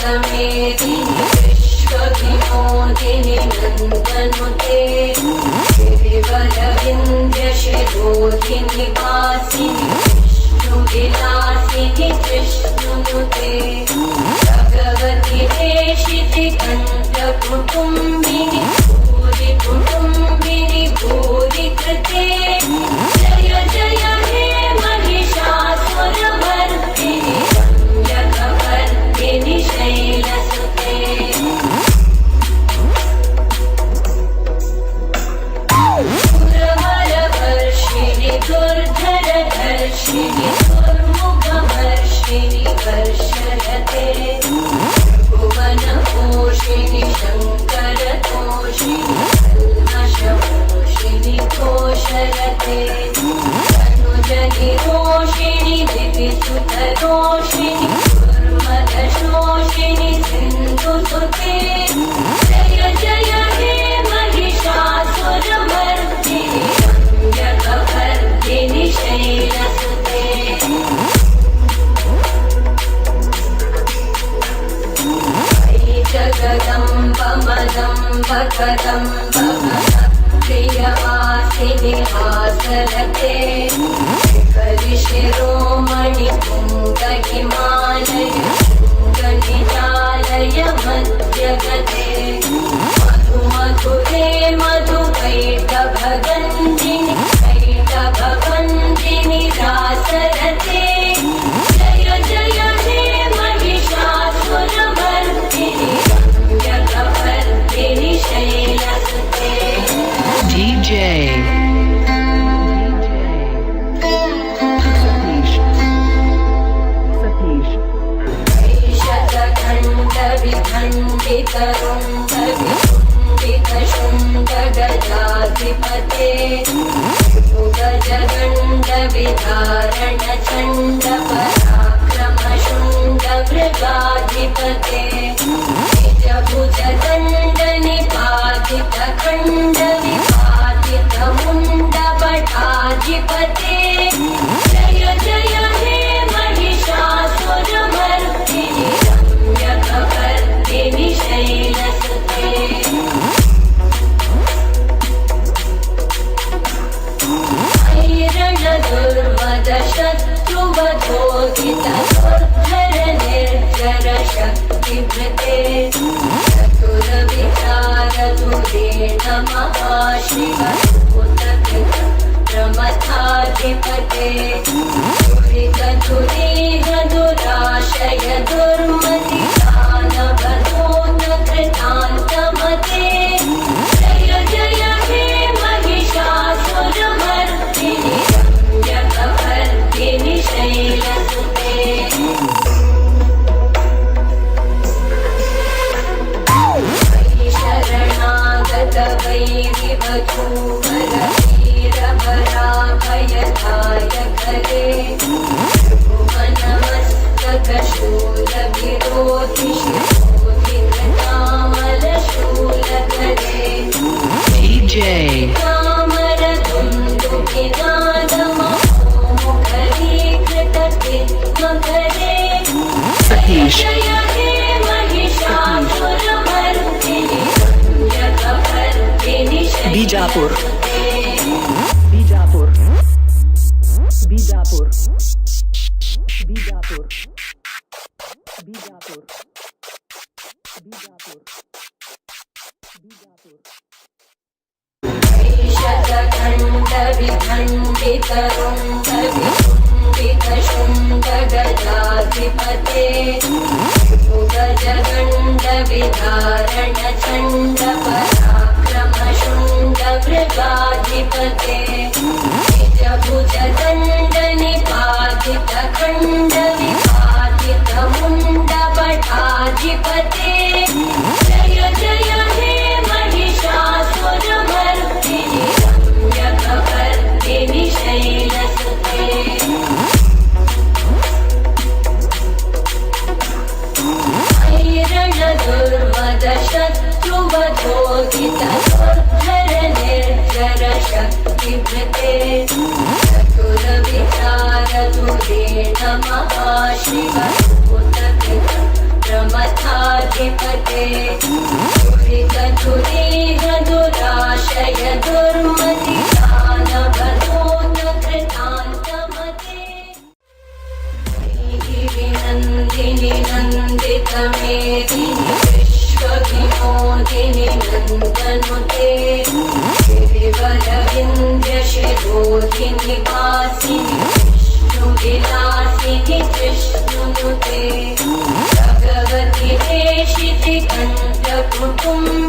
मेदिनि विश्वविनोदिनि नन्दनुते गिरिवरविन्द्यशिरोधिनि वासिनि विष्णुविलासिनि जिष्णुनुते भगवति देशिति कण्ठकुटुम्बिनि भूरि कुटुम्बिनि भूरि कृते जय जय हे महिषासुरमर्दिनि रम्यकपर्दिनि शैलसुते सुरवरवर्षिणि दुर्धरधर्षिणि दुर्मुखवर्षिणि वर्षयते भुवनपोषिणि शङ्करतोषिणि कल्मषपोषिणि घोषयते तनुजनिरोषिणि दिविसुतरोषिणि दुर्मदशोषिणि सिन्धुसुते जय जय हे महिषासुरमर्दिनि रम्यकपर्दिनि शैलसुते जगदम्बमदम्बकदम्ब प्रियवासिनि हासरते शिखरिशिरोमणि पुङ्गहिमालय शृङ्गनिजालय मध्यगते मधुमधुरे मधुकैटभगन्धिनि कैटभवन्दिनि रासरते जय जय हे महिषासुरमर्दिनि रम्यकपर्दिनि शैलसुते DJ Satish शतखण्डविखण्डितरुण्डविकुण्डितशुण्डगजाधिपते गजगण्डविधारणचण्डपराक्रमशुण्डमृगाधिपते निजभुजदण्डनिपातितखण्डविपातितमुण्डपटाधिपते जय जय हे महिषासुरमर्दिनि रम्यकपर्दिनि शैलसुते ऐरणदुर्मदशत्रुवधोदितदुर्धरनिर्जरशक्तिभृते चतुरविचारधुरे नमः शिवभूतप्रमथाधिपते दुरितधुरीहदुराशय दुर्मतिदानवधूतकृतान्तमते जय जय हे महिषासुरमर्दिनि रम्यकपर्दिनि शैलसुते शरणागतवैरिवधूवरवीरभराभयदायकरे भुवनमस्तकशूलविरोधिशिरोधिकृतामलशूलकरे DJ कामरधुन्दुकिनादमहोमुखरीकृतकिद्मकरे Satish जय हे महिषासुरमर्दिनि रम्यकपर्दिनि Bijapur शैलसुते Bijapur Bijapur Bijapur Bijapur Bijapur Bijapur शतखण्डविखण्डितरुण्डविकुण्डितशुण्डगजाधिपते गजगण्डविधारणचण्डपराक्रमशुण्डमृगाधिपते निजभुजदण्डनिपातितखण्डविपातितमुण्डपटाधिपते जय जय हे महिषासुरमर्दिनि रम्यकपर्दिनि शैलसुते ऐरणदुर्मदशत्रुवधोदितदुर्धरनिर्जरशक्तिभृते चतुरविचारधुरे नमः शिवभूतकृतप्रमथा दुर्गाधिपते दुरितदुरीह दुराशय दुर्मति दानवदूत कृतान्तमते नन्दिनि नन्दितमेदिनि विश्वविनोदिनि नन्दनुते गिरिवरविन्द्यशिरोधिनि वासिनि विलासिनि कृष्णुनुते भगवति देशिति कण्ठकुटुम्ब